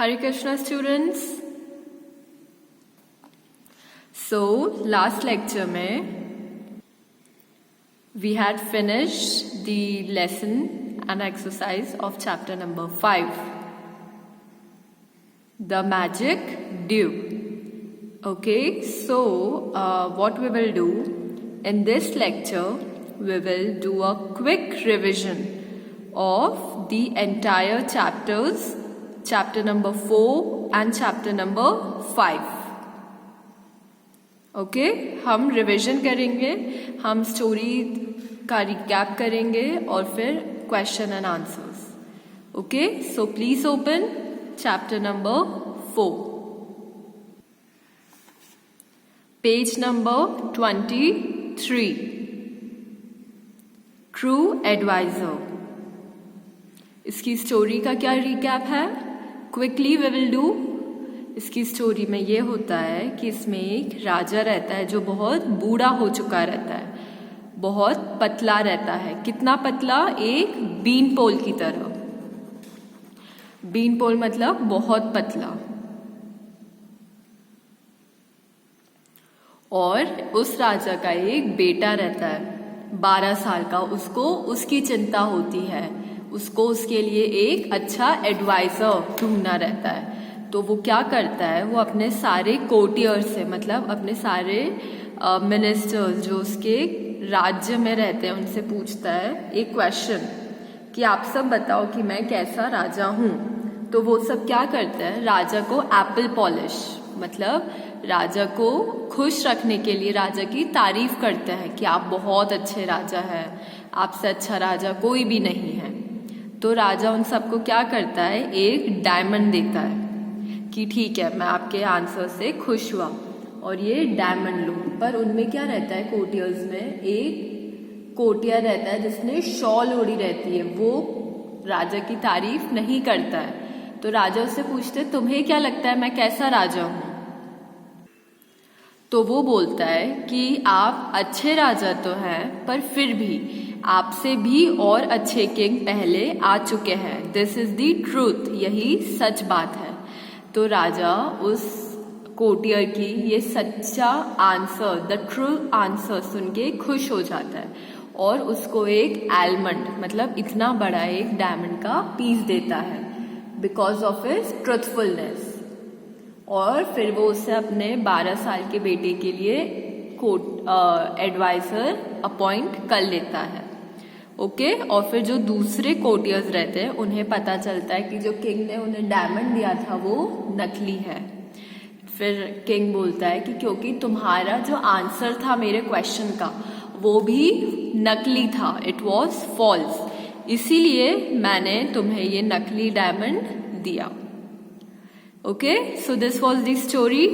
Hare Krishna students. So last lecture में we had finished the lesson and exercise of chapter number 5, the magic dew. Okay, so what we will do in this lecture, we will do a quick revision of the entire chapters, chapter number 4 and chapter number 5. Okay हम revision करेंगे, हम story का recap करेंगे और फिर question and answers. Okay, so please open chapter number 4, page number 23, true advisor. इसकी story का क्या रिकैप है? Quickly we will do. इसकी स्टोरी में ये होता है कि इसमें एक राजा रहता है जो बहुत बूढ़ा हो चुका रहता है, बहुत पतला रहता है. कितना पतला? एक बीन पोल की तरह. बीन पोल मतलब बहुत पतला. और उस राजा का एक बेटा रहता है 12 साल का. उसको उसकी चिंता होती है, उसको उसके लिए एक अच्छा एडवाइजर ढूंढना रहता है. तो वो क्या करता है, वो अपने सारे कोर्टियर से, मतलब अपने सारे मिनिस्टर्स जो उसके राज्य में रहते हैं, उनसे पूछता है एक क्वेश्चन कि आप सब बताओ कि मैं कैसा राजा हूँ. तो वो सब क्या करते हैं, राजा को एप्पल पॉलिश, मतलब राजा को खुश रखने के लिए राजा की तारीफ करते हैं कि आप बहुत अच्छे राजा हैं, आपसे अच्छा राजा कोई भी नहीं है. तो राजा उन सबको क्या करता है, एक डायमंड देता है कि ठीक है मैं आपके आंसर से खुश हुआ और ये डायमंड लो. पर उनमें क्या रहता है, कोर्टियर्स में एक कोर्टियर रहता है जिसने शॉल ओढ़ी रहती है, वो राजा की तारीफ नहीं करता है. तो राजा उससे पूछते तुम्हें क्या लगता है मैं कैसा राजा हूं? तो वो बोलता है कि आप अच्छे राजा तो हैं, पर फिर भी आपसे भी और अच्छे किंग पहले आ चुके हैं. दिस इज द ट्रूथ, यही सच बात है. तो राजा उस कोर्टियर की ये सच्चा आंसर, द ट्रू आंसर सुन के खुश हो जाता है और उसको एक आलमंड, मतलब इतना बड़ा एक डायमंड का पीस देता है बिकॉज ऑफ हिज ट्रुथफुलनेस. और फिर वो उससे अपने 12 साल के बेटे के लिए एडवाइजर अपॉइंट कर लेता है. ओके, और फिर जो दूसरे कोर्टियर्स रहते हैं उन्हें पता चलता है कि जो किंग ने उन्हें डायमंड दिया था वो नकली है. फिर किंग बोलता है कि क्योंकि तुम्हारा जो आंसर था मेरे क्वेश्चन का वो भी नकली था, इट वॉज फॉल्स, इसीलिए मैंने तुम्हें ये नकली डायमंड दिया. Okay, so this was the story.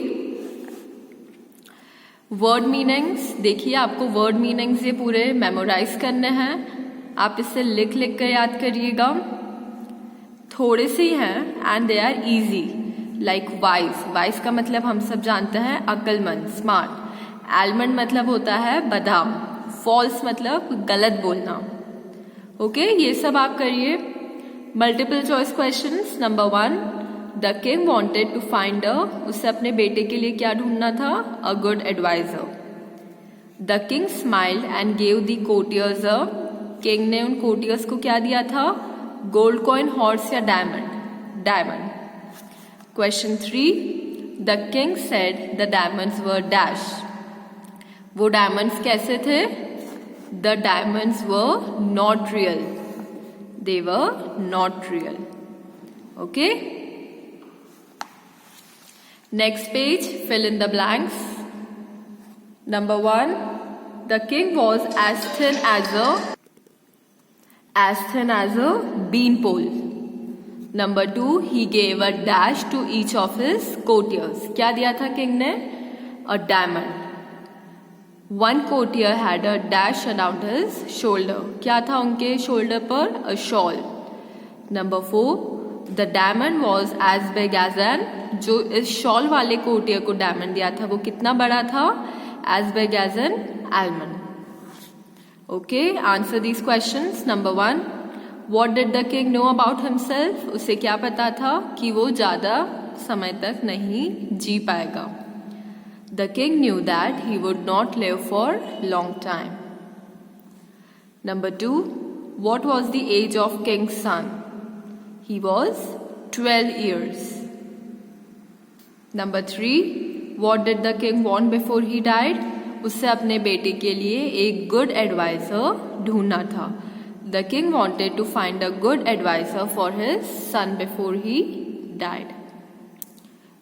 Word meanings देखिए, आपको वर्ड मीनिंग्स ये पूरे मेमोराइज करने हैं. आप इसे लिख लिख कर याद करिएगा. थोड़े से ही हैं and they are easy. Like wise, wise का मतलब हम सब जानते हैं अक्लमंद, स्मार्ट. आलमंड मतलब होता है बादाम. फॉल्स मतलब गलत बोलना. ओके, ये सब आप करिए. Multiple choice questions. Number 1, the king wanted to find उससे अपने बेटे के लिए क्या ढूंढना था, a good advisor. The king smiled and gave the courtiers a, king ने उन कोर्टियर्स को क्या दिया था, गोल्ड कॉइन, हॉर्स या diamond. Diamond. Question 3, the king said the diamonds were dash. वो डायमंड्स कैसे थे? The diamonds were not real, they were not real. Okay, next page, fill in the blanks. Number 1, the king was as thin as a beanpole. Number 2, he gave a dash to each of his courtiers. क्या दिया था king ने? A diamond. One courtier had a dash around his shoulder. क्या था उनके shoulder पर? A shawl. Number 4, the diamond was as big as an, जो इस शॉल वाले कोर्टियर को डायमंड दिया था वो कितना बड़ा था? As big as an almond. Okay, answer these questions. Number 1, What did the king know about himself? उसे क्या पता था कि वो ज़्यादा समय तक नहीं जी पाएगा. The king knew that he would not live for long time. Number 2. What was the age of king's son? He was 12 years. Number 3. What did the king want before he died? उसे अपने बेटे के लिए एक good advisor ढूंढना था. The king wanted to find a good advisor for his son before he died.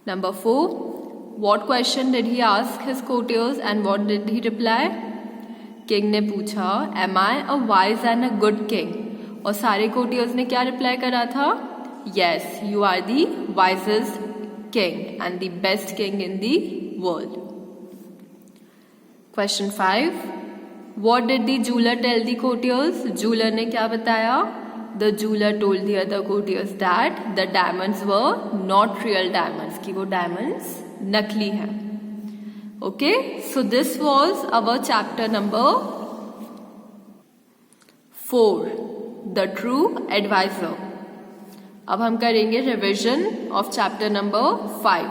Number 4. What question did he ask his courtiers and what did he reply? King ने पूछा, Am I a wise and a good king? और सारे courtiers ने क्या reply करा था? Yes, you are the wisest king and the best king in the world. Question 5. What did the jeweler tell the courtiers? Jeweler ने क्या बताया? The jeweler told the other courtiers that the diamonds were not real diamonds, कि वो diamonds नकली है. Okay, so this was our chapter number 4, the true advisor. अब हम करेंगे revision of chapter number 5.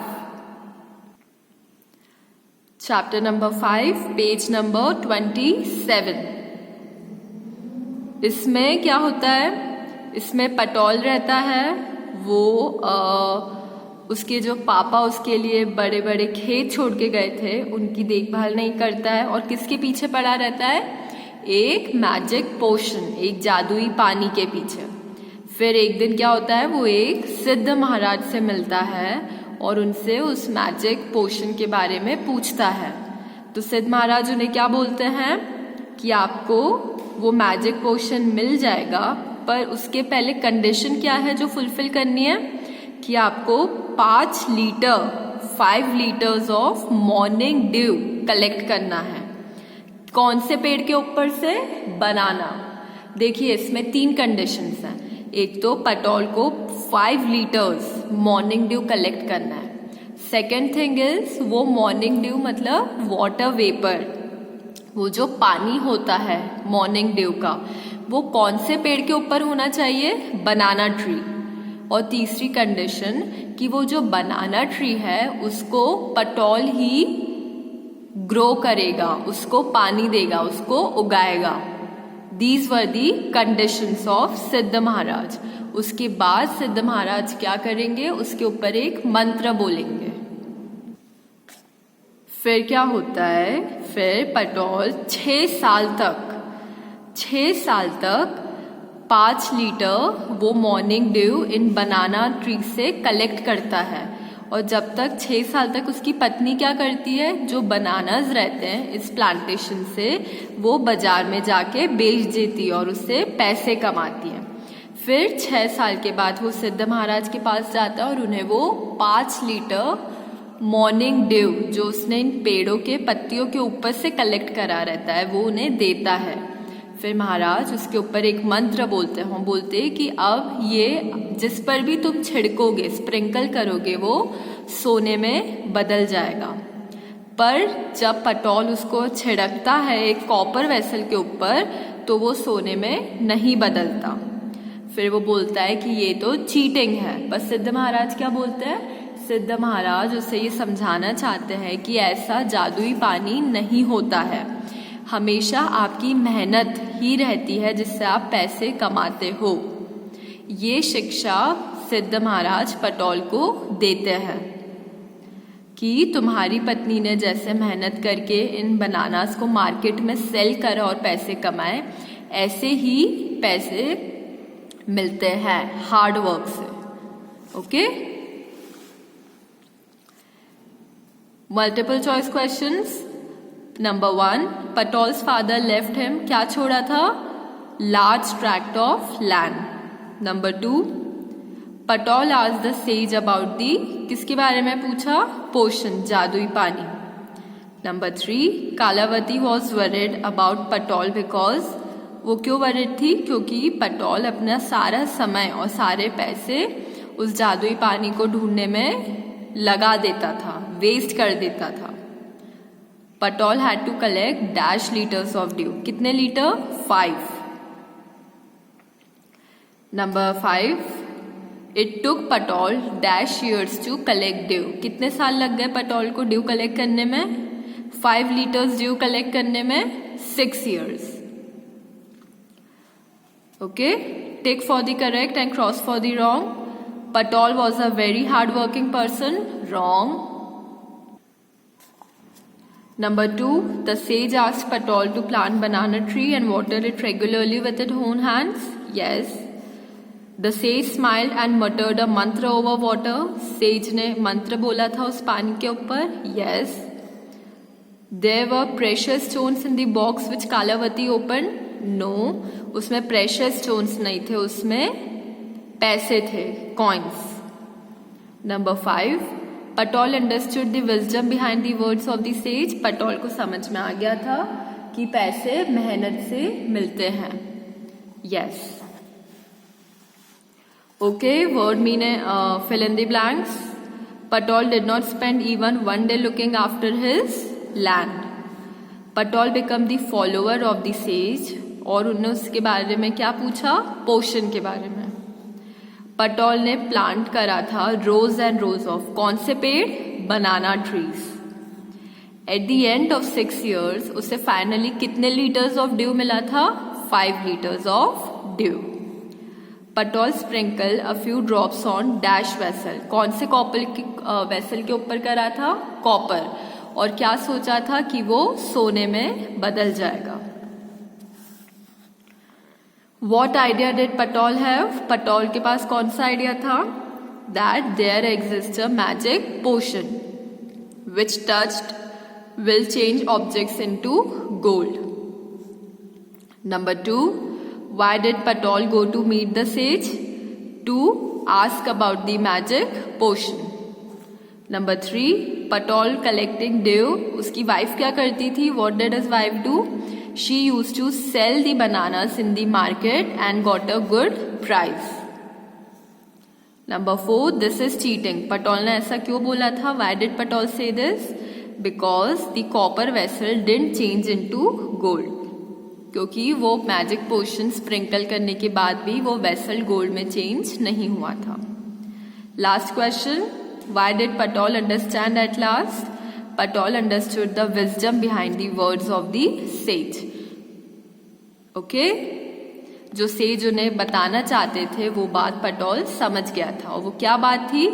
Chapter number 5, page number 27. इसमें क्या होता है? इसमें पटौल रहता है. वो उसके जो पापा उसके लिए बड़े बड़े खेत छोड़ के गए थे उनकी देखभाल नहीं करता है और किसके पीछे पड़ा रहता है? एक मैजिक पोशन, एक जादुई पानी के पीछे. फिर एक दिन क्या होता है? वो एक सिद्ध महाराज से मिलता है और उनसे उस मैजिक पोशन के बारे में पूछता है. तो सिद्ध महाराज उन्हें क्या बोलते हैं कि आपको वो मैजिक पोशन मिल जाएगा, पर उसके पहले कंडीशन क्या है जो फुलफिल करनी है? कि आपको 5 litres of morning due collect करना है. कौन से पेड़ के ऊपर से? बनाना. देखिए इसमें 3 कंडीशंस हैं. एक तो पटौल को 5 लीटर्स मॉर्निंग ड्यू कलेक्ट करना है. सेकेंड थिंग इज वो मॉर्निंग ड्यू मतलब वाटर वेपर, वो जो पानी होता है मॉर्निंग ड्यू का, वो कौन से पेड़ के ऊपर होना चाहिए? बनाना ट्री. और तीसरी कंडीशन कि वो जो बनाना ट्री है उसको पटौल ही ग्रो करेगा, उसको पानी देगा, उसको उगाएगा. These were the conditions of सिद्ध महाराज. उसके बाद सिद्ध महाराज क्या करेंगे? उसके ऊपर एक मंत्र बोलेंगे. फिर क्या होता है? फिर पटौल 6 साल तक 5 लीटर वो मॉर्निंग ड्यू इन बनाना ट्री से कलेक्ट करता है. और जब तक 6 साल तक उसकी पत्नी क्या करती है? जो बनानास रहते हैं इस प्लांटेशन से वो बाजार में जाके बेच देती है और उससे पैसे कमाती है. फिर 6 साल के बाद वो सिद्ध महाराज के पास जाता है और उन्हें वो 5 लीटर मॉर्निंग ड्यू जो उसने इन पेड़ों के पत्तियों के ऊपर से कलेक्ट करा रहता है वो उन्हें देता है. फिर महाराज उसके ऊपर एक मंत्र बोलते हैं कि अब ये जिस पर भी तुम छिड़कोगे, स्प्रिंकल करोगे, वो सोने में बदल जाएगा. पर जब पटौल उसको छिड़कता है एक कॉपर वेसल के ऊपर तो वो सोने में नहीं बदलता. फिर वो बोलता है कि ये तो चीटिंग है. बस सिद्ध महाराज क्या बोलते हैं? सिद्ध महाराज उसे ये समझाना चाहते हैं कि ऐसा जादुई पानी नहीं होता है. हमेशा आपकी मेहनत ही रहती है जिससे आप पैसे कमाते हो. ये शिक्षा सिद्ध महाराज पटौल को देते हैं कि तुम्हारी पत्नी ने जैसे मेहनत करके इन बनानास को मार्केट में सेल करा और पैसे कमाए, ऐसे ही पैसे मिलते हैं हार्ड वर्क से. Okay, multiple choice questions. Number 1, Patol's father left him, क्या छोड़ा था? Large tract of land. Number 2, Patol asked the sage about the, किसके बारे में पूछा? पोशन, जादुई पानी. Number 3, Kalavati was worried about Patol because, वो क्यों वरिड थी? क्योंकि पटौल अपना सारा समय और सारे पैसे उस जादुई पानी को ढूंढने में लगा देता था, वेस्ट कर देता था. Patol had to collect dash litres of dew, कितने litre? 5. Number 5. It took Patol dash years to collect dew. कितने साल लग गए पटोल को ड्यू कलेक्ट करने में? 5 liters ड्यू कलेक्ट करने में 6 years. Okay, tick for the correct and cross for the wrong. Patol was a very hard-working person. Wrong. Number 2. The sage asked Patol to plant banana tree and water it regularly with its own hands. Yes. The sage smiled and muttered a mantra over water. Sage ने मंत्र बोला था उस पानी के ऊपर. Yes. There were precious stones in the box which Kalavati opened. No. उसमें precious stones नहीं थे, उसमें पैसे थे, coins. Number 5. Patol understood the wisdom behind the words of the sage. Patol को समझ में आ गया था कि पैसे मेहनत से मिलते हैं. Yes. Okay, word meaning, fill in the blanks. Patol did not spend even one day looking after his land. Patol became the follower of the sage. और उन्होंने उसके बारे में क्या पूछा? पोषण के बारे में. पटोल ने प्लांट करा था रोज एंड रोज ऑफ कौन से पेड़? Banana trees. At the end of 6 years उसे फाइनली कितने लीटर्स ऑफ ड्यू मिला था? 5 liters of dew. Patol sprinkle a few drops on dash vessel. कौन से कॉपर की वेसल के ऊपर करा था? कॉपर. और क्या सोचा था कि वो सोने में बदल जाएगा. What idea did Patol have? पटोल के पास कौन सा आइडिया था? That there exists a magic potion which touched will change objects into gold. Number 2. Why did Patol go to meet the sage? To ask about the magic potion. Number 3. Patol collecting dew. उसकी wife क्या करती थी? What did his wife do? She used to sell the bananas in the market and got a good price. Number 4. This is cheating. Patol ने ऐसा क्यों बोला था? Why did Patol say this? Because the copper vessel didn't change into gold. क्योंकि वो magic potion sprinkle करने के बाद भी वो वेसल गोल्ड में चेंज नहीं हुआ था. Last question. Why did Patol understand at last? Patol understood the wisdom behind the words of the sage. Okay? जो सेज उन्हें बताना चाहते थे वो बात पटोल समझ गया था. और वो क्या बात थी?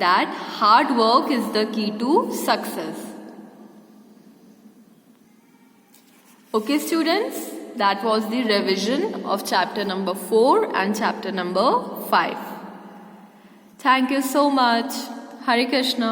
That hard work is the key to success. Okay students, that was the revision of chapter number 4 and chapter number 5. Thank you so much. Hare Krishna.